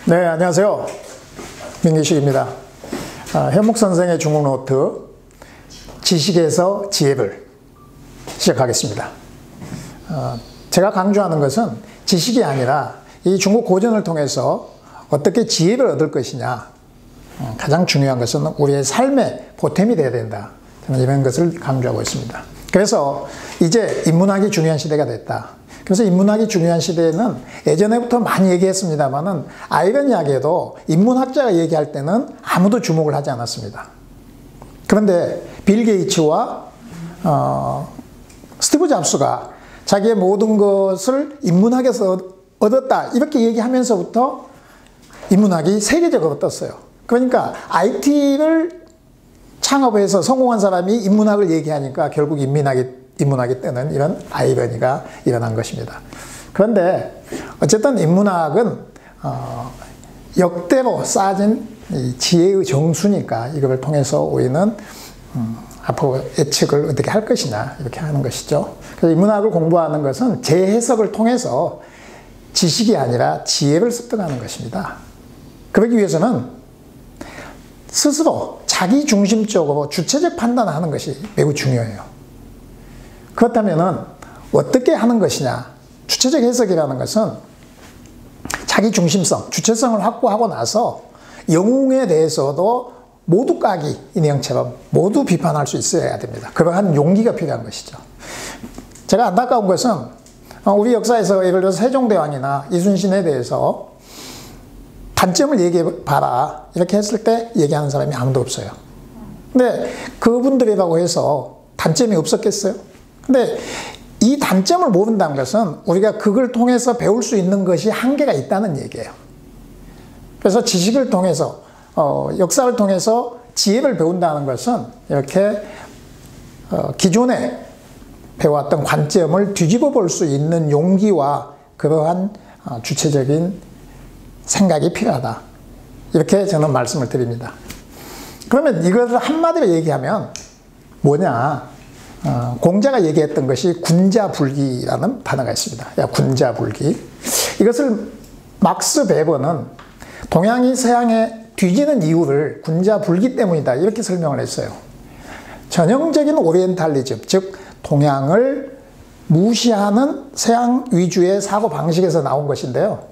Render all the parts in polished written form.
네, 안녕하세요. 민기식입니다. 현목 선생의 중국 노트 지식에서 지혜를 시작하겠습니다. 제가 강조하는 것은 지식이 아니라 이 중국 고전을 통해서 어떻게 지혜를 얻을 것이냐, 가장 중요한 것은 우리의 삶의 보탬이 되어야 된다. 저는 이런 것을 강조하고 있습니다. 그래서 이제 인문학이 중요한 시대가 됐다. 그래서 인문학이 중요한 시대에는 예전에부터 많이 얘기했습니다만은 아이러니하게도 인문학자가 얘기할 때는 아무도 주목을 하지 않았습니다. 그런데 빌 게이츠와 스티브 잡스가 자기의 모든 것을 인문학에서 얻었다 이렇게 얘기하면서부터 인문학이 세계적으로 떴어요. 그러니까 IT를 창업해서 성공한 사람이 인문학을 얘기하니까 결국 인문학이 뜨는 이런 아이러니가 일어난 것입니다. 그런데 어쨌든 인문학은 역대로 쌓아진 지혜의 정수니까 이걸 통해서 우리는 앞으로 예측을 어떻게 할 것이냐 이렇게 하는 것이죠. 그래서 인문학을 공부하는 것은 재해석을 통해서 지식이 아니라 지혜를 습득하는 것입니다. 그러기 위해서는 스스로 자기 중심적으로 주체적 판단을 하는 것이 매우 중요해요. 그렇다면 어떻게 하는 것이냐? 주체적 해석이라는 것은 자기 중심성, 주체성을 확보하고 나서 영웅에 대해서도 모두 까기 인형처럼 모두 비판할 수 있어야 됩니다. 그러한 용기가 필요한 것이죠. 제가 안타까운 것은 우리 역사에서 예를 들어서 세종대왕이나 이순신에 대해서 단점을 얘기해봐라 이렇게 했을 때 얘기하는 사람이 아무도 없어요. 근데 그분들이라고 해서 단점이 없었겠어요? 근데 이 단점을 모른다는 것은 우리가 그걸 통해서 배울 수 있는 것이 한계가 있다는 얘기예요. 그래서 지식을 통해서 역사를 통해서 지혜를 배운다는 것은 이렇게 기존에 배워왔던 관점을 뒤집어 볼 수 있는 용기와 그러한 주체적인 생각이 필요하다. 이렇게 저는 말씀을 드립니다. 그러면 이것을 한마디로 얘기하면 뭐냐? 공자가 얘기했던 것이 군자불기라는 단어가 있습니다. 군자불기. 이것을 막스 베버는 동양이 서양에 뒤지는 이유를 군자불기 때문이다. 이렇게 설명을 했어요. 전형적인 오리엔탈리즘, 즉 동양을 무시하는 서양 위주의 사고방식에서 나온 것인데요.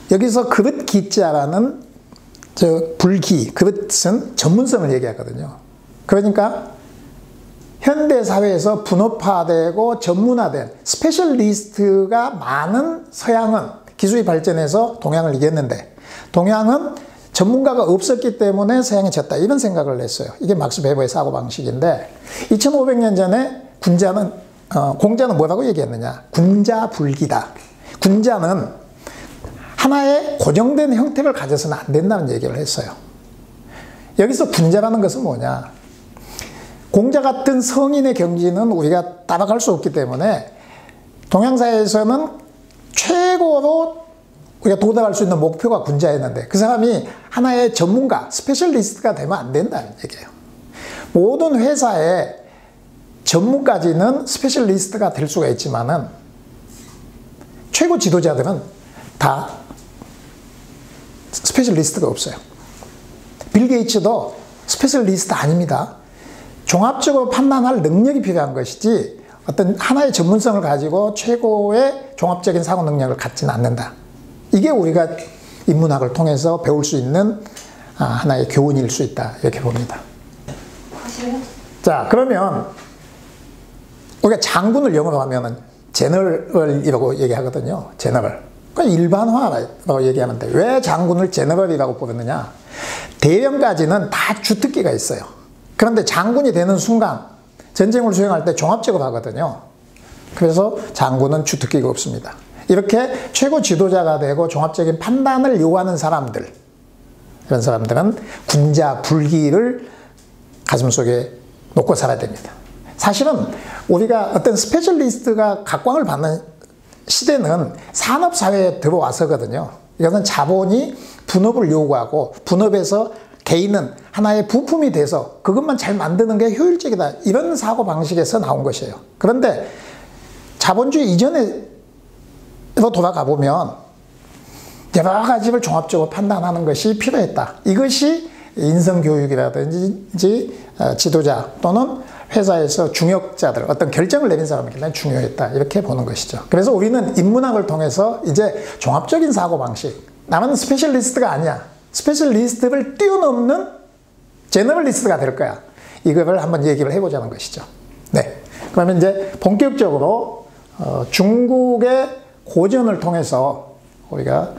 여기서 그릇 기자라는 불기, 그릇은 전문성을 얘기하거든요. 그러니까 현대 사회에서 분업화되고 전문화된 스페셜리스트가 많은 서양은 기술이 발전해서 동양을 이겼는데 동양은 전문가가 없었기 때문에 서양이 졌다 이런 생각을 했어요. 이게 막스 베버의 사고방식인데 2500년 전에 공자는 뭐라고 얘기했느냐? 군자불기다. 군자는 하나의 고정된 형태를 가져서는 안 된다는 얘기를 했어요. 여기서 군자라는 것은 뭐냐? 공자 같은 성인의 경지는 우리가 따라갈 수 없기 때문에 동양사회에서는 최고로 우리가 도달할 수 있는 목표가 군자였는데 그 사람이 하나의 전문가, 스페셜리스트가 되면 안 된다는 얘기예요. 모든 회사의 전문까지는 스페셜리스트가 될 수가 있지만은 최고 지도자들은 다 스페셜리스트가 없어요. 빌 게이츠도 스페셜리스트 아닙니다. 종합적으로 판단할 능력이 필요한 것이지 어떤 하나의 전문성을 가지고 최고의 종합적인 사고 능력을 갖지는 않는다. 이게 우리가 인문학을 통해서 배울 수 있는 하나의 교훈일 수 있다. 이렇게 봅니다. 자, 그러면 우리가 장군을 영어로 하면은 제너럴이라고 얘기하거든요. 제너럴. 일반화라고 얘기하면 돼. 왜 장군을 제너럴이라고 부르느냐? 대령까지는 다 주특기가 있어요. 그런데 장군이 되는 순간 전쟁을 수행할 때 종합적으로 하거든요. 그래서 장군은 주특기가 없습니다. 이렇게 최고 지도자가 되고 종합적인 판단을 요구하는 사람들, 이런 사람들은 군자불기를 가슴속에 놓고 살아야 됩니다. 사실은 우리가 어떤 스페셜리스트가 각광을 받는 시대는 산업사회에 들어와서거든요. 이것은 자본이 분업을 요구하고 분업에서 개인은 하나의 부품이 돼서 그것만 잘 만드는 게 효율적이다. 이런 사고방식에서 나온 것이에요. 그런데 자본주의 이전에 돌아가 보면 여러 가지를 종합적으로 판단하는 것이 필요했다. 이것이 인성교육이라든지 지도자 또는 회사에서 중역자들, 어떤 결정을 내린 사람이 굉장히 중요했다. 이렇게 보는 것이죠. 그래서 우리는 인문학을 통해서 이제 종합적인 사고방식, 나는 스페셜리스트가 아니야. 스페셜리스트를 뛰어넘는 제너럴리스트가 될 거야. 이걸 한번 얘기를 해보자는 것이죠. 네. 그러면 이제 본격적으로 중국의 고전을 통해서 우리가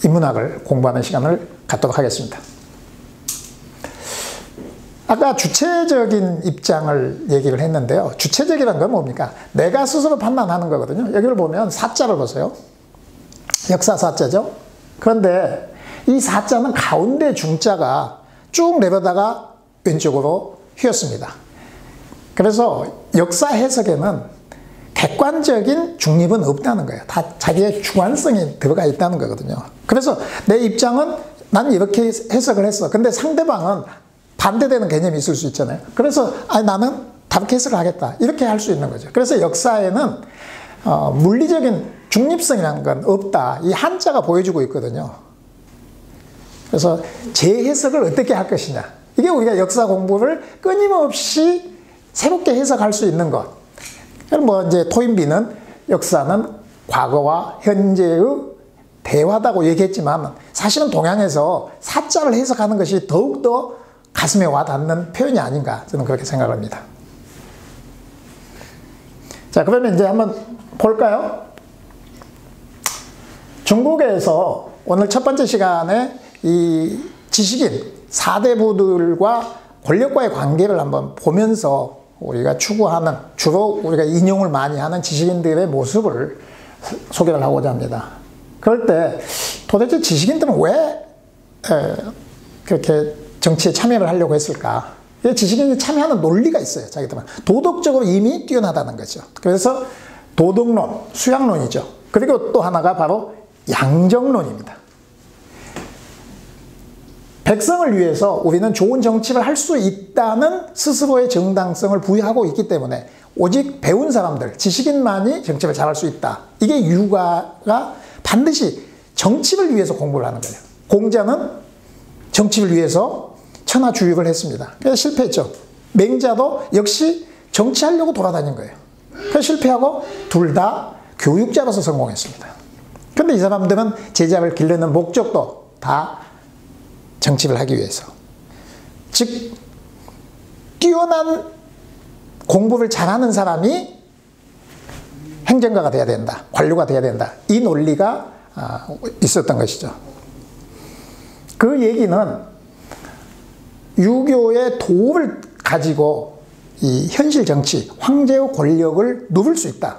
인문학을 공부하는 시간을 갖도록 하겠습니다. 아까 주체적인 입장을 얘기를 했는데요. 주체적이라는 건 뭡니까? 내가 스스로 판단하는 거거든요. 여기를 보면 사자를 보세요. 역사 사자죠. 그런데 이 사자는 가운데 중자가 쭉 내려다가 왼쪽으로 휘었습니다. 그래서 역사 해석에는 객관적인 중립은 없다는 거예요. 다 자기의 주관성이 들어가 있다는 거거든요. 그래서 내 입장은 난 이렇게 해석을 했어. 근데 상대방은 반대되는 개념이 있을 수 있잖아요. 그래서 나는 다르게 해석을 하겠다. 이렇게 할 수 있는 거죠. 그래서 역사에는 물리적인 중립성이라는 건 없다. 이 한자가 보여주고 있거든요. 그래서 재해석을 어떻게 할 것이냐. 이게 우리가 역사 공부를 끊임없이 새롭게 해석할 수 있는 것. 뭐 이제 토인비는 역사는 과거와 현재의 대화다고 얘기했지만 사실은 동양에서 사자를 해석하는 것이 더욱더 가슴에 와닿는 표현이 아닌가 저는 그렇게 생각합니다. 자, 그러면 이제 한번 볼까요? 중국에서 오늘 첫 번째 시간에 이 지식인 4대부들과 권력과의 관계를 한번 보면서 우리가 추구하는, 주로 우리가 인용을 많이 하는 지식인들의 모습을 소개를 하고자 합니다. 그럴 때 도대체 지식인들은 왜 그렇게 정치에 참여를 하려고 했을까? 지식인이 참여하는 논리가 있어요. 자기들은 도덕적으로 이미 뛰어나다는 거죠. 그래서 도덕론, 수양론이죠. 그리고 또 하나가 바로 양정론입니다. 백성을 위해서 우리는 좋은 정치를 할 수 있다는 스스로의 정당성을 부여하고 있기 때문에 오직 배운 사람들, 지식인만이 정치를 잘할 수 있다. 이게 유가가 반드시 정치를 위해서 공부를 하는 거예요. 공자는 정치를 위해서 천하주익을 했습니다. 그래서 실패했죠. 맹자도 역시 정치하려고 돌아다닌 거예요. 그래서 실패하고 둘 다 교육자로서 성공했습니다. 그런데 이 사람들은 제자를 기르는 목적도 다 정치를 하기 위해서. 즉, 뛰어난 공부를 잘하는 사람이 행정가가 돼야 된다. 관료가 돼야 된다. 이 논리가 있었던 것이죠. 그 얘기는 유교의 도를 가지고 이 현실 정치, 황제의 권력을 누릴 수 있다.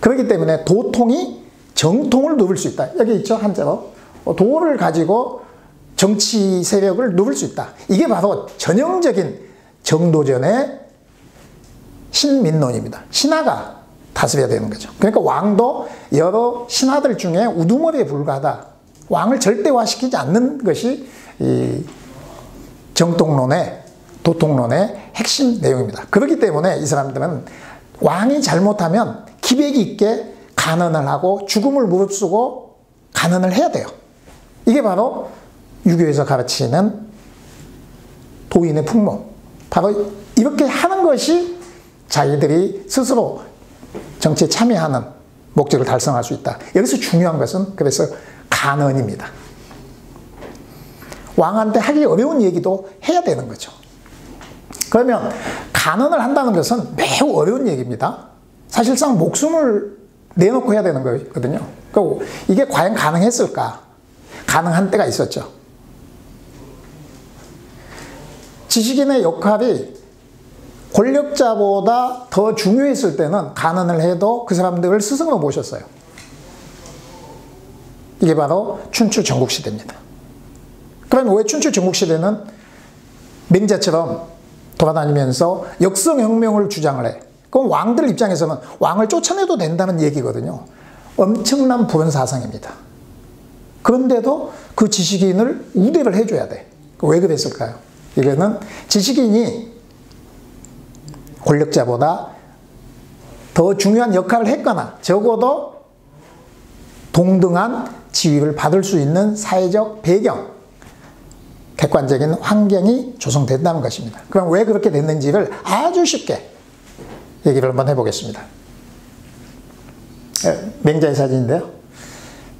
그렇기 때문에 도통이 정통을 누릴 수 있다. 여기 있죠, 한자로. 도를 가지고 정치 세력을 누릴 수 있다. 이게 바로 전형적인 정도전의 신민론입니다. 신하가 다스려야 되는 거죠. 그러니까 왕도 여러 신하들 중에 우두머리에 불과하다. 왕을 절대화시키지 않는 것이 이 정통론의, 도통론의 핵심 내용입니다. 그렇기 때문에 이 사람들은 왕이 잘못하면 기백이 있게 간언을 하고 죽음을 무릅쓰고 간언을 해야 돼요. 이게 바로 유교에서 가르치는 도인의 풍모. 바로 이렇게 하는 것이 자기들이 스스로 정치에 참여하는 목적을 달성할 수 있다. 여기서 중요한 것은 그래서 간언입니다. 왕한테 하기 어려운 얘기도 해야 되는 거죠. 그러면 간언을 한다는 것은 매우 어려운 얘기입니다. 사실상 목숨을 내놓고 해야 되는 거거든요. 그리고 이게 과연 가능했을까? 가능한 때가 있었죠. 지식인의 역할이 권력자보다 더 중요했을 때는 간언을 해도 그 사람들을 스승으로 모셨어요. 이게 바로 춘추 전국시대입니다. 그럼 왜 춘추 전국시대는 맹자처럼 돌아다니면서 역성혁명을 주장을 해? 그럼 왕들 입장에서는 왕을 쫓아내도 된다는 얘기거든요. 엄청난 불온사상입니다. 그런데도 그 지식인을 우대를 해줘야 돼. 왜 그랬을까요? 이거는 지식인이 권력자보다 더 중요한 역할을 했거나 적어도 동등한 지위를 받을 수 있는 사회적 배경, 객관적인 환경이 조성된다는 것입니다. 그럼 왜 그렇게 됐는지를 아주 쉽게 얘기를 한번 해보겠습니다. 맹자의 사진인데요.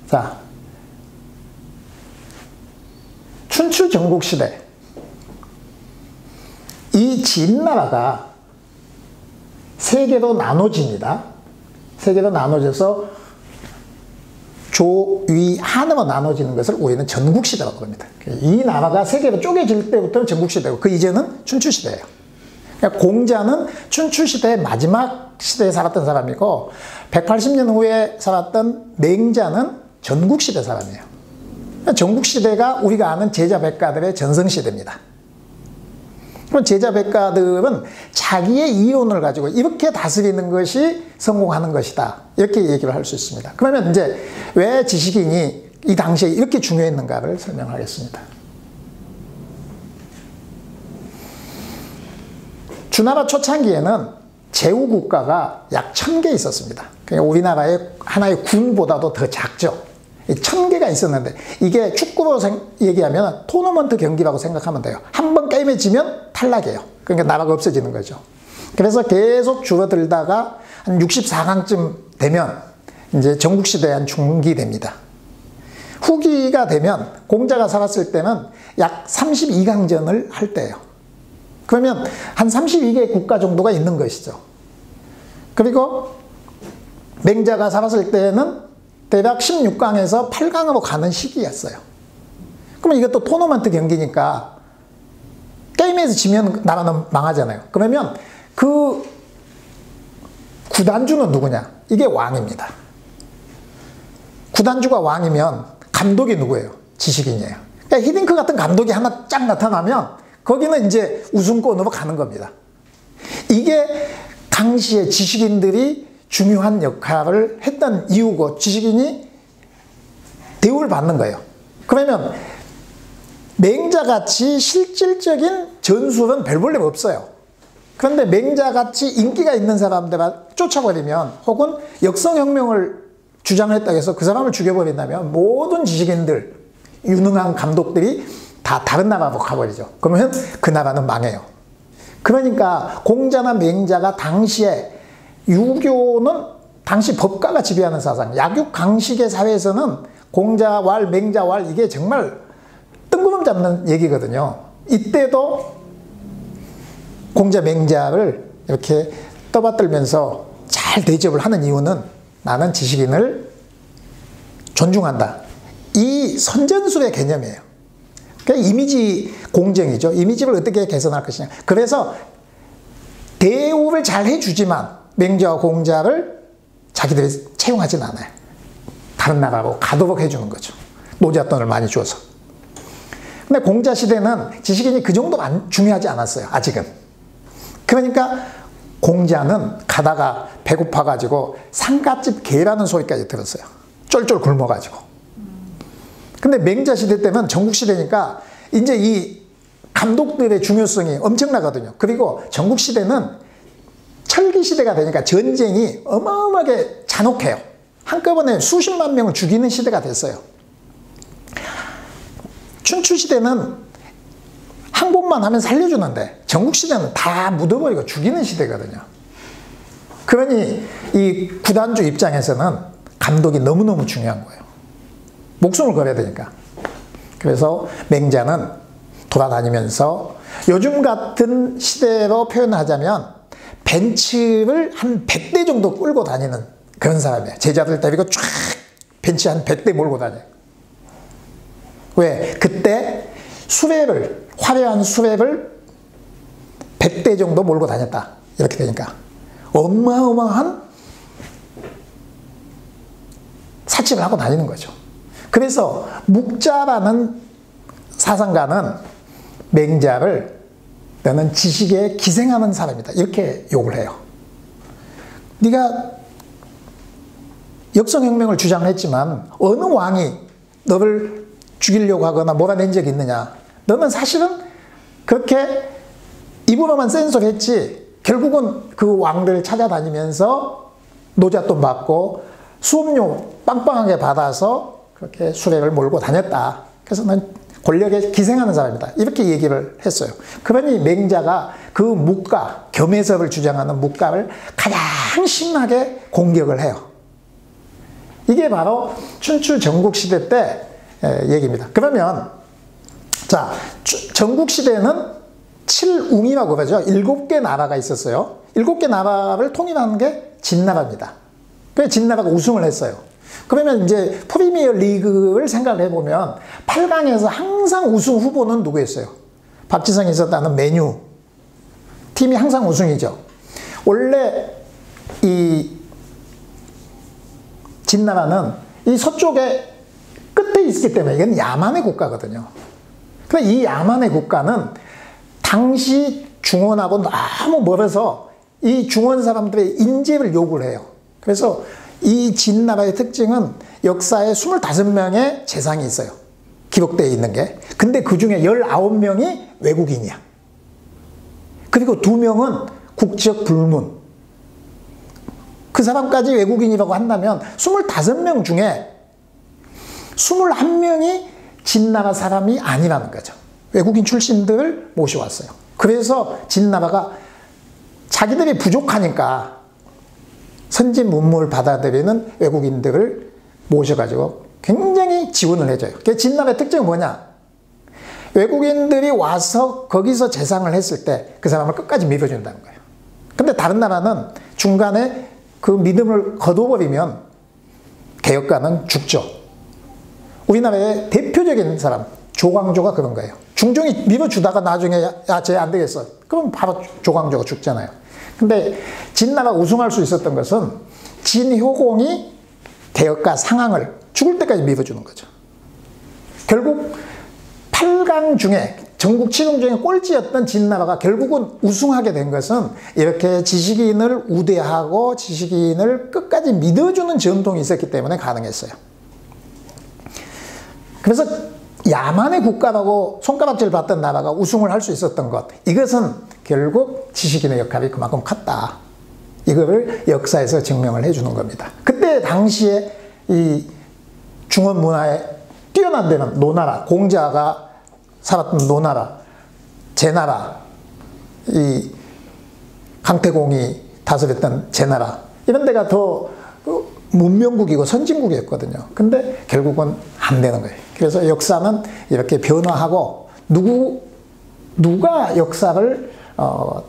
자, 춘추 전국시대, 이 진나라가 세 개로 나눠집니다. 세 개로 나눠져서 조, 위, 한으로 나눠지는 것을 우리는 전국시대라고 합니다. 이 나라가 세 개로 쪼개질 때부터는 전국시대고 그 이전은 춘추시대예요. 그러니까 공자는 춘추시대의 마지막 시대에 살았던 사람이고 180년 후에 살았던 맹자는 전국시대 사람이에요. 전국시대가 우리가 아는 제자백가들의 전성시대입니다. 그럼 제자백가들은 자기의 이론을 가지고 이렇게 다스리는 것이 성공하는 것이다. 이렇게 얘기를 할 수 있습니다. 그러면 이제 왜 지식인이 이 당시에 이렇게 중요했는가를 설명하겠습니다. 주나라 초창기에는 제후국가가 약 1000개 있었습니다. 그러니까 우리나라의 하나의 군보다도 더 작죠. 1000개가 있었는데 이게 축구로 얘기하면 토너먼트 경기라고 생각하면 돼요. 한 번 게임에 지면 탈락이에요. 그러니까 나라가 없어지는 거죠. 그래서 계속 줄어들다가 한 64강쯤 되면 이제 전국시대에 한 중기됩니다. 후기가 되면 공자가 살았을 때는 약 32강전을 할 때예요. 그러면 한 32개 국가 정도가 있는 것이죠. 그리고 맹자가 살았을 때는 대략 16강에서 8강으로 가는 시기였어요. 그러면 이것도 토너먼트 경기니까 게임에서 지면 나라는 망하잖아요. 그러면 그 구단주는 누구냐? 이게 왕입니다. 구단주가 왕이면 감독이 누구예요? 지식인이에요. 그러니까 히딩크 같은 감독이 하나 쫙 나타나면 거기는 이제 우승권으로 가는 겁니다. 이게 당시에 지식인들이 중요한 역할을 했던 이유고 지식인이 대우를 받는 거예요. 그러면 맹자같이 실질적인 전술은 별 볼일 없어요. 그런데 맹자같이 인기가 있는 사람들 쫓아버리면 혹은 역성혁명을 주장했다고 해서 그 사람을 죽여버린다면 모든 지식인들, 유능한 감독들이 다 다른 나라로 가버리죠. 그러면 그 나라는 망해요. 그러니까 공자나 맹자가 당시에 유교는 당시 법가가 지배하는 사상, 약육강식의 사회에서는 공자왈, 맹자왈 이게 정말 뜬구름 잡는 얘기거든요. 이때도 공자, 맹자를 이렇게 떠받들면서 잘 대접을 하는 이유는 나는 지식인을 존중한다. 이 선전술의 개념이에요. 그러니까 이미지 공정이죠. 이미지를 어떻게 개선할 것이냐. 그래서 대우를 잘 해주지만 맹자와 공자를 자기들이 채용하진 않아요. 다른 나라로 가도록 해주는 거죠. 노잣돈을 많이 줘서. 근데 공자 시대는 지식인이 그 정도 중요하지 않았어요. 아직은. 그러니까 공자는 가다가 배고파가지고 상갓집 개라는 소리까지 들었어요. 쫄쫄 굶어가지고. 근데 맹자 시대 때는 전국시대니까 이제 이 감독들의 중요성이 엄청나거든요. 그리고 전국시대는 철기시대가 되니까 전쟁이 어마어마하게 잔혹해요. 한꺼번에 수십만 명을 죽이는 시대가 됐어요. 춘추시대는 항복만 하면 살려주는데 전국시대는 다 묻어버리고 죽이는 시대거든요. 그러니 이 구단주 입장에서는 감독이 너무너무 중요한 거예요. 목숨을 걸어야 되니까. 그래서 맹자는 돌아다니면서 요즘 같은 시대로 표현하자면 벤츠를 한 100대 정도 끌고 다니는 그런 사람이에요. 제자들 데리고 쫙 벤츠 한 100대 몰고 다녀요. 왜? 그때 수레를, 화려한 수레를 100대 정도 몰고 다녔다. 이렇게 되니까 어마어마한 사치를 하고 다니는 거죠. 그래서 묵자라는 사상가는 맹자를 너는 지식에 기생하는 사람이다. 이렇게 욕을 해요. 네가 역성혁명을 주장했지만 어느 왕이 너를 죽이려고 하거나 몰아낸 적이 있느냐. 너는 사실은 그렇게 입으로만 센소리했지 결국은 그 왕들 찾아다니면서 노잣돈 받고 수업료 빵빵하게 받아서 그렇게 수레를 몰고 다녔다. 그래서 난 권력에 기생하는 사람이다. 이렇게 얘기를 했어요. 그러니 맹자가 그 묵가, 겸해섭을 주장하는 묵가를 가장 심하게 공격을 해요. 이게 바로 춘추 전국시대 때 얘기입니다. 그러면 자, 전국시대는 칠웅이라고 그러죠. 7개 나라가 있었어요. 7개 나라를 통일하는 게 진나라입니다. 그래서 진나라가 우승을 했어요. 그러면 이제 프리미어 리그를 생각을 해보면 8강에서 항상 우승 후보는 누구였어요? 박지성이 있었다는 메뉴 팀이 항상 우승이죠. 원래 이 진나라는 이 서쪽에 끝에 있기 때문에 이건 야만의 국가거든요. 그러니까 이 야만의 국가는 당시 중원하고 너무 멀어서 이 중원 사람들의 인재를 요구를 해요. 그래서 이 진나라의 특징은 역사에 25명의 재상이 있어요. 기록되어 있는 게. 근데 그 중에 19명이 외국인이야. 그리고 2명은 국적 불문. 그 사람까지 외국인이라고 한다면 25명 중에 21명이 진나라 사람이 아니라는 거죠. 외국인 출신들을 모셔왔어요. 그래서 진나라가 자기들이 부족하니까 선진 문물을 받아들이는 외국인들을 모셔가지고 굉장히 지원을 해줘요. 진나라의 특징은 뭐냐? 외국인들이 와서 거기서 재상을 했을 때 그 사람을 끝까지 믿어준다는 거예요. 근데 다른 나라는 중간에 그 믿음을 거둬버리면 개혁가는 죽죠. 우리나라의 대표적인 사람 조광조가 그런 거예요. 중종이 밀어주다가 나중에 야, 쟤 안 되겠어. 그럼 바로 조광조가 죽잖아요. 근데 진나라가 우승할 수 있었던 것은 진효공이 개혁가 상황을 죽을 때까지 밀어주는 거죠. 결국 8강 중에 전국 7강 중에 꼴찌였던 진나라가 결국은 우승하게 된 것은 이렇게 지식인을 우대하고 지식인을 끝까지 믿어주는 전통이 있었기 때문에 가능했어요. 그래서 야만의 국가라고 손가락질 받던 나라가 우승을 할 수 있었던 것, 이것은 결국 지식인의 역할이 그만큼 컸다. 이거를 역사에서 증명을 해주는 겁니다. 그때 당시에 이 중원 문화에 뛰어난 데는 노나라, 공자가 살았던 노나라, 제나라, 이 강태공이 다스렸던 제나라, 이런 데가 더 문명국이고 선진국이었거든요. 근데 결국은 안 되는 거예요. 그래서 역사는 이렇게 변화하고 누가 역사를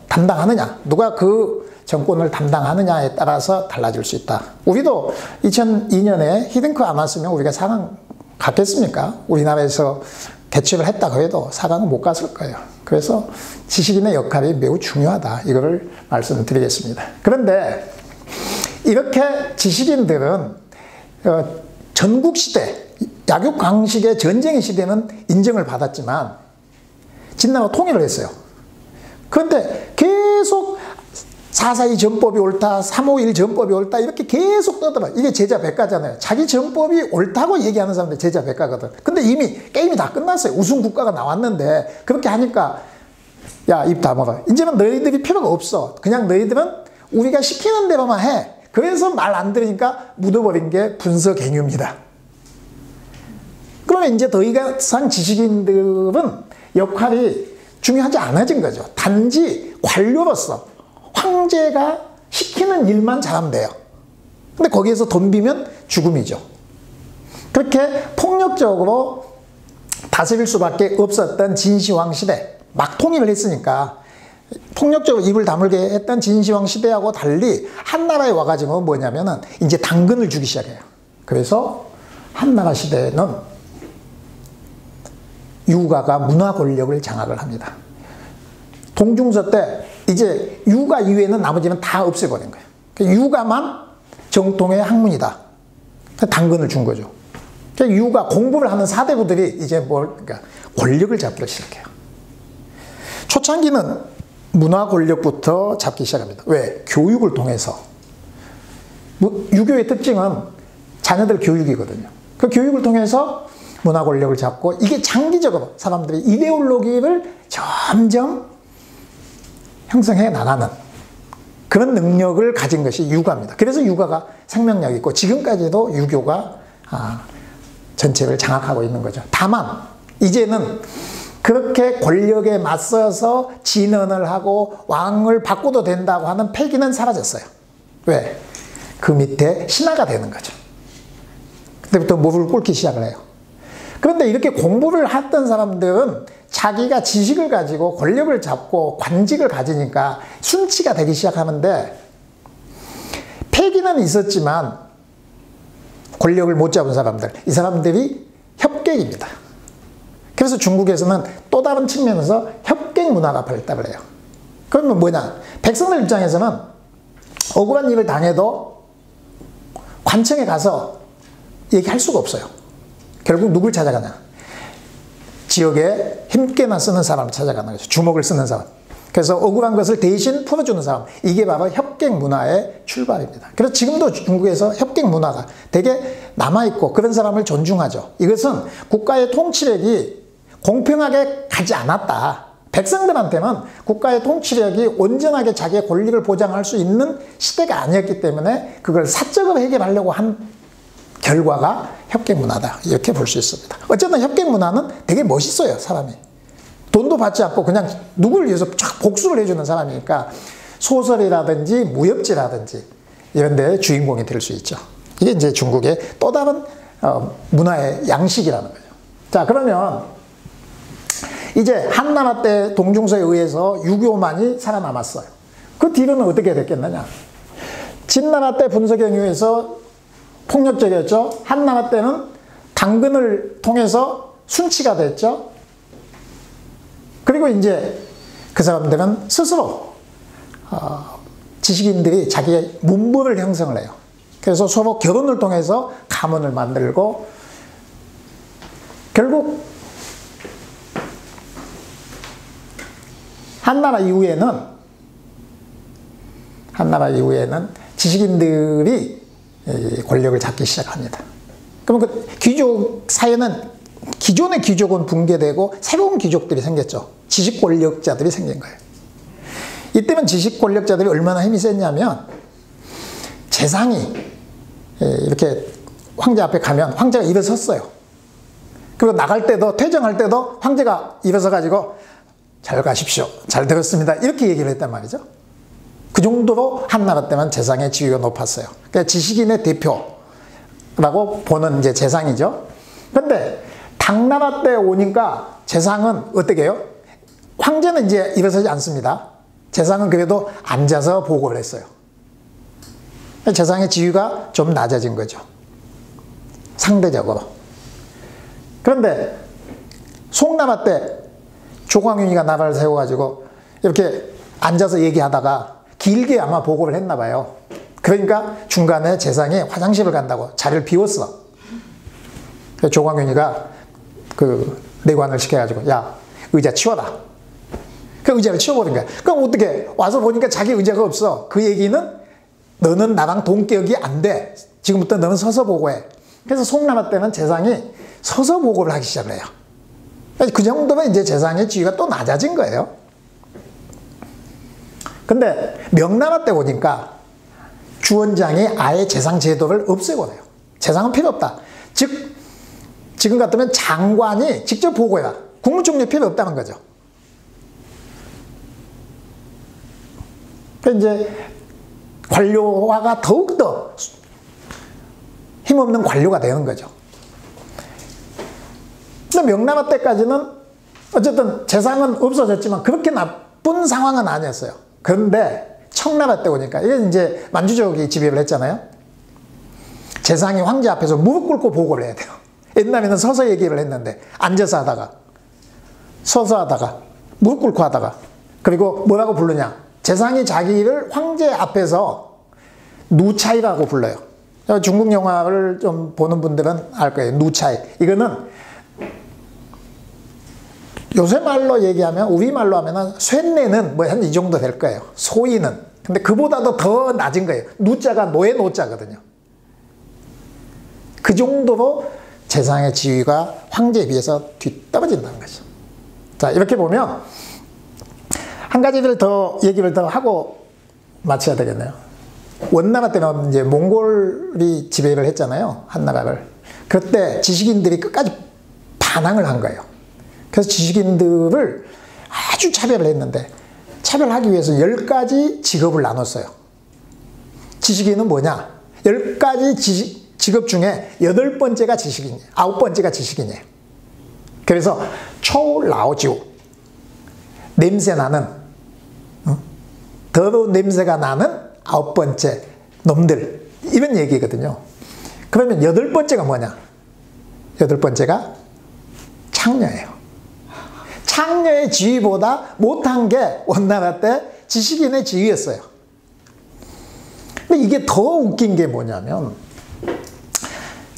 담당하느냐, 누가 그 정권을 담당하느냐에 따라서 달라질 수 있다. 우리도 2002년에 히딩크 안 왔으면 우리가 4강 갔겠습니까? 우리나라에서 개최를 했다고 해도 4강은 못 갔을 거예요. 그래서 지식인의 역할이 매우 중요하다. 이거를 말씀드리겠습니다. 그런데 이렇게 지식인들은 전국시대, 약육강식의 전쟁의 시대는 인정을 받았지만 진나라가 통일을 했어요. 그런데 계속 442 전법이 옳다, 351 전법이 옳다, 이렇게 계속 떠들어. 이게 제자백가잖아요. 자기 전법이 옳다고 얘기하는 사람들 제자백가거든. 근데 이미 게임이 다 끝났어요. 우승 국가가 나왔는데 그렇게 하니까 야, 입 다물어. 이제는 너희들이 필요가 없어. 그냥 너희들은 우리가 시키는 대로만 해. 그래서 말 안 들으니까 묻어버린 게 분서갱유입니다. 그러면 이제 더 이상 지식인들은 역할이 중요하지 않아진 거죠. 단지 관료로서 황제가 시키는 일만 잘하면 돼요. 근데 거기에서 덤비면 죽음이죠. 그렇게 폭력적으로 다스릴 수밖에 없었던 진시황 시대, 막 통일을 했으니까 폭력적으로 입을 다물게 했던 진시황 시대하고 달리 한나라에 와가지고 뭐냐면은 이제 당근을 주기 시작해요. 그래서 한나라 시대에는 유가가 문화 권력을 장악을 합니다. 동중서 때 이제 유가 이외에는 나머지는 다 없애버린 거예요. 유가만 정통의 학문이다. 당근을 준 거죠. 유가 공부를 하는 사대부들이 이제 그러니까 권력을 잡기 시작해요. 초창기는 문화 권력부터 잡기 시작합니다. 왜? 교육을 통해서. 유교의 특징은 자녀들 교육이거든요. 그 교육을 통해서 문화 권력을 잡고 이게 장기적으로 사람들이 이데올로기를 점점 형성해 나가는 그런 능력을 가진 것이 유가입니다. 그래서 유가가 생명력이 있고 지금까지도 유교가 전체를 장악하고 있는 거죠. 다만 이제는 그렇게 권력에 맞서서 진언을 하고 왕을 바꿔도 된다고 하는 패기는 사라졌어요. 왜? 그 밑에 신하가 되는 거죠. 그때부터 무릎을 꿇기 시작을 해요. 그런데 이렇게 공부를 했던 사람들은 자기가 지식을 가지고 권력을 잡고 관직을 가지니까 순치가 되기 시작하는데, 패기는 있었지만 권력을 못 잡은 사람들, 이 사람들이 협객입니다. 그래서 중국에서는 또 다른 측면에서 협객 문화가 발달을 해요. 그러면 뭐냐? 백성들 입장에서는 억울한 일을 당해도 관청에 가서 얘기할 수가 없어요. 결국 누굴 찾아가냐? 지역에 힘께나 쓰는 사람을 찾아가는 거죠. 주먹을 쓰는 사람. 그래서 억울한 것을 대신 풀어주는 사람. 이게 바로 협객 문화의 출발입니다. 그래서 지금도 중국에서 협객 문화가 되게 남아있고 그런 사람을 존중하죠. 이것은 국가의 통치력이 공평하게 가지 않았다. 백성들한테는 국가의 통치력이 온전하게 자기의 권리를 보장할 수 있는 시대가 아니었기 때문에 그걸 사적으로 해결하려고 한 결과가 협객 문화다. 이렇게 볼 수 있습니다. 어쨌든 협객 문화는 되게 멋있어요, 사람이. 돈도 받지 않고 그냥 누구를 위해서 쫙 복수를 해주는 사람이니까 소설이라든지 무협지라든지 이런 데의 주인공이 될 수 있죠. 이게 이제 중국의 또 다른 문화의 양식이라는 거죠. 자, 그러면 이제 한나라 때 동중서에 의해서 유교만이 살아남았어요. 그 뒤로는 어떻게 됐겠느냐? 진나라 때 분서경유에서 폭력적이었죠. 한나라 때는 당근을 통해서 순치가 됐죠. 그리고 이제 그 사람들은 스스로 지식인들이 자기의 문물을 형성을 해요. 그래서 서로 결혼을 통해서 가문을 만들고 결국 한나라 이후에는 지식인들이 권력을 잡기 시작합니다. 그러면 그 귀족 사회는 기존의 귀족은 붕괴되고 새로운 귀족들이 생겼죠. 지식 권력자들이 생긴 거예요. 이때는 지식 권력자들이 얼마나 힘이 셌냐면 재상이 이렇게 황제 앞에 가면 황제가 일어섰어요. 그리고 나갈 때도 퇴정할 때도 황제가 일어서 가지고 잘 가십시오. 잘 들었습니다. 이렇게 얘기를 했단 말이죠. 그 정도로 한나라 때만 재상의 지위가 높았어요. 그러니까 지식인의 대표라고 보는 이제 재상이죠. 그런데 당나라 때 오니까 재상은 어떻게 해요? 황제는 이제 일어서지 않습니다. 재상은 그래도 앉아서 보고를 했어요. 재상의 지위가 좀 낮아진 거죠. 상대적으로. 그런데 송나라 때 조광윤이가 나라를 세워가지고 이렇게 앉아서 얘기하다가 길게 아마 보고를 했나 봐요. 그러니까 중간에 재상이 화장실을 간다고 자리를 비웠어. 조광윤이가 그 내관을 시켜가지고 야, 의자 치워라. 그 의자를 치워버린 거야. 그럼 어떻게 와서 보니까 자기 의자가 없어. 그 얘기는 너는 나랑 동격이 안 돼. 지금부터 너는 서서 보고해. 그래서 송나라 때는 재상이 서서 보고를 하기 시작을 해요. 그 정도면 이제 재상의 지위가 또 낮아진 거예요. 근데 명나라 때 오니까 주원장이 아예 재상 제도를 없애버려요. 재상은 필요 없다. 즉 지금 같으면 장관이 직접 보고해라. 국무총리 필요 없다는 거죠. 그러니까 이제 관료화가 더욱더 힘없는 관료가 되는 거죠. 근데 명나라 때까지는 어쨌든 재상은 없어졌지만 그렇게 나쁜 상황은 아니었어요. 그런데 청나라 때 오니까 이게 이제 만주족이 지배를 했잖아요. 재상이 황제 앞에서 무릎 꿇고 보고를 해야 돼요. 옛날에는 서서 얘기를 했는데 앉아서 하다가 서서 하다가 무릎 꿇고 하다가 그리고 뭐라고 부르냐? 재상이 자기를 황제 앞에서 누차이라고 불러요. 중국 영화를 좀 보는 분들은 알 거예요. 누차이. 이거는 요새 말로 얘기하면 우리말로 하면 쇠뇌는 뭐 한 이 정도 될 거예요. 소위는. 근데 그보다도 더 낮은 거예요. 누자가 노예 노자거든요. 그 정도로 재상의 지위가 황제에 비해서 뒤떨어진다는 거죠. 자, 이렇게 보면 한 가지를 더 얘기를 더 하고 마쳐야 되겠네요. 원나라 때는 이제 몽골이 지배를 했잖아요. 한나라를. 그때 지식인들이 끝까지 반항을 한 거예요. 그래서 지식인들을 아주 차별을 했는데, 차별하기 위해서 10가지 직업을 나눴어요. 지식인은 뭐냐? 10가지 직업 중에 8번째가 지식인이에요. 9번째가 지식인이에요. 그래서 초라오지우, 냄새나는, 더러운 냄새가 나는 9번째 놈들, 이런 얘기거든요. 그러면 8번째가 뭐냐? 8번째가 창녀예요. 창녀의 지위보다 못한 게 원나라 때 지식인의 지위였어요. 근데 이게 더 웃긴 게 뭐냐면,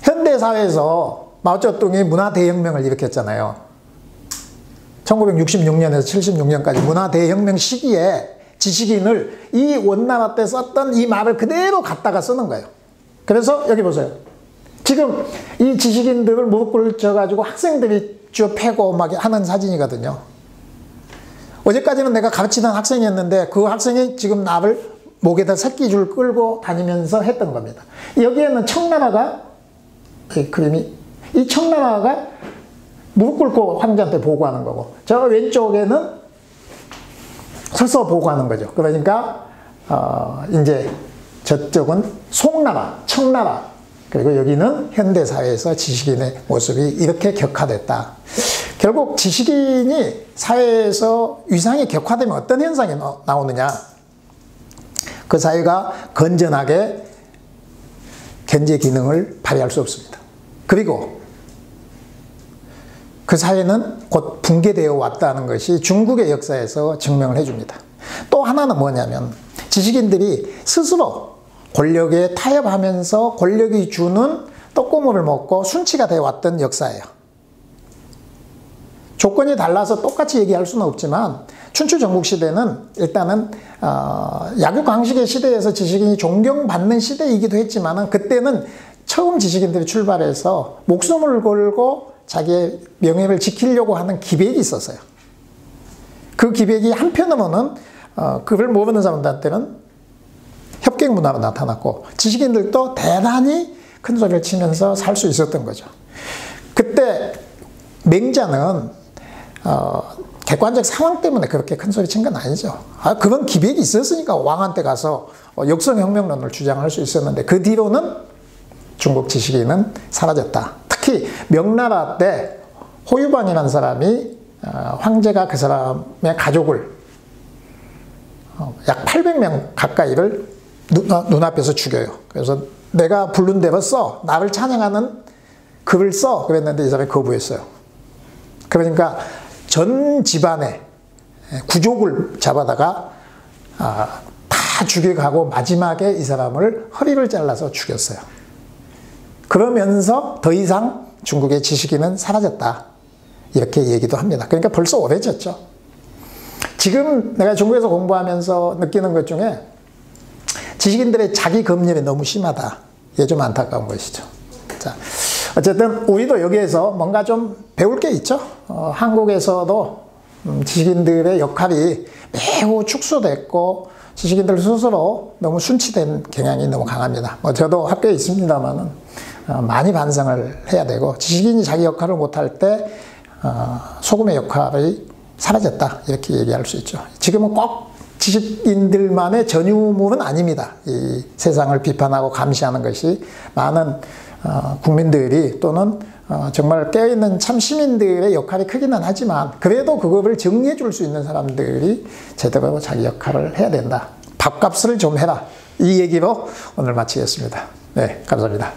현대사회에서 마오쩌둥이 문화대혁명을 일으켰잖아요. 1966년에서 76년까지 문화대혁명 시기에 지식인을 이 원나라 때 썼던 이 말을 그대로 갖다가 쓰는 거예요. 그래서 여기 보세요. 지금 이 지식인들을 무릎 꿇혀가지고 학생들이 쭉 패고 막 하는 사진이거든요. 어제까지는 내가 가르치던 학생이었는데 그 학생이 지금 나를 목에다 새끼줄 끌고 다니면서 했던 겁니다. 여기에는 청나라가, 이 그림이, 이 청나라가 무릎 꿇고 황제한테 보고하는 거고, 저 왼쪽에는 서서 보고하는 거죠. 그러니까 이제 저쪽은 송나라, 청나라, 그리고 여기는 현대사회에서 지식인의 모습이 이렇게 격화됐다. 결국 지식인이 사회에서 위상이 격화되면 어떤 현상이 나오느냐? 그 사회가 건전하게 견제 기능을 발휘할 수 없습니다. 그리고 그 사회는 곧 붕괴되어 왔다는 것이 중국의 역사에서 증명을 해줍니다. 또 하나는 뭐냐면, 지식인들이 스스로 권력에 타협하면서 권력이 주는 떡고물을 먹고 순치가 되어 왔던 역사예요. 조건이 달라서 똑같이 얘기할 수는 없지만, 춘추 전국 시대는 일단은 약육강식의 시대에서 지식인이 존경받는 시대이기도 했지만, 그때는 처음 지식인들이 출발해서 목숨을 걸고 자기의 명예를 지키려고 하는 기백이 있었어요. 그 기백이 한편으로는 그걸 모르는 사람들한테는 협객 문화로 나타났고, 지식인들도 대단히 큰 소리를 치면서 살 수 있었던 거죠. 그때 맹자는 객관적 상황 때문에 그렇게 큰 소리 친 건 아니죠. 그런 기백이 있었으니까 왕한테 가서 역성혁명론을 주장할 수 있었는데, 그 뒤로는 중국 지식인은 사라졌다. 특히 명나라 때 호유반이라는 사람이 황제가 그 사람의 가족을 약 800명 가까이를 눈앞에서 죽여요. 그래서 내가 부른 대로 써, 나를 찬양하는 글을 써, 그랬는데 이 사람이 거부했어요. 그러니까 전 집안의 구족을 잡아다가 다 죽여가고 마지막에 이 사람을 허리를 잘라서 죽였어요. 그러면서 더 이상 중국의 지식인은 사라졌다, 이렇게 얘기도 합니다. 그러니까 벌써 오래졌죠. 지금 내가 중국에서 공부하면서 느끼는 것 중에 지식인들의 자기 검열이 너무 심하다, 이게 좀 안타까운 것이죠. 자, 어쨌든 우리도 여기에서 뭔가 좀 배울 게 있죠. 한국에서도 지식인들의 역할이 매우 축소됐고, 지식인들 스스로 너무 순치된 경향이 너무 강합니다. 저도 학교에 있습니다만은 많이 반성을 해야 되고, 지식인이 자기 역할을 못할 때 소금의 역할이 사라졌다, 이렇게 얘기할 수 있죠. 지금은 꼭 지식인들만의 전유물은 아닙니다. 이 세상을 비판하고 감시하는 것이 많은 국민들이 또는 정말 깨어있는 참 시민들의 역할이 크기는 하지만, 그래도 그거를 정리해 줄 수 있는 사람들이 제대로 자기 역할을 해야 된다. 밥값을 좀 해라, 이 얘기로 오늘 마치겠습니다. 네, 감사합니다.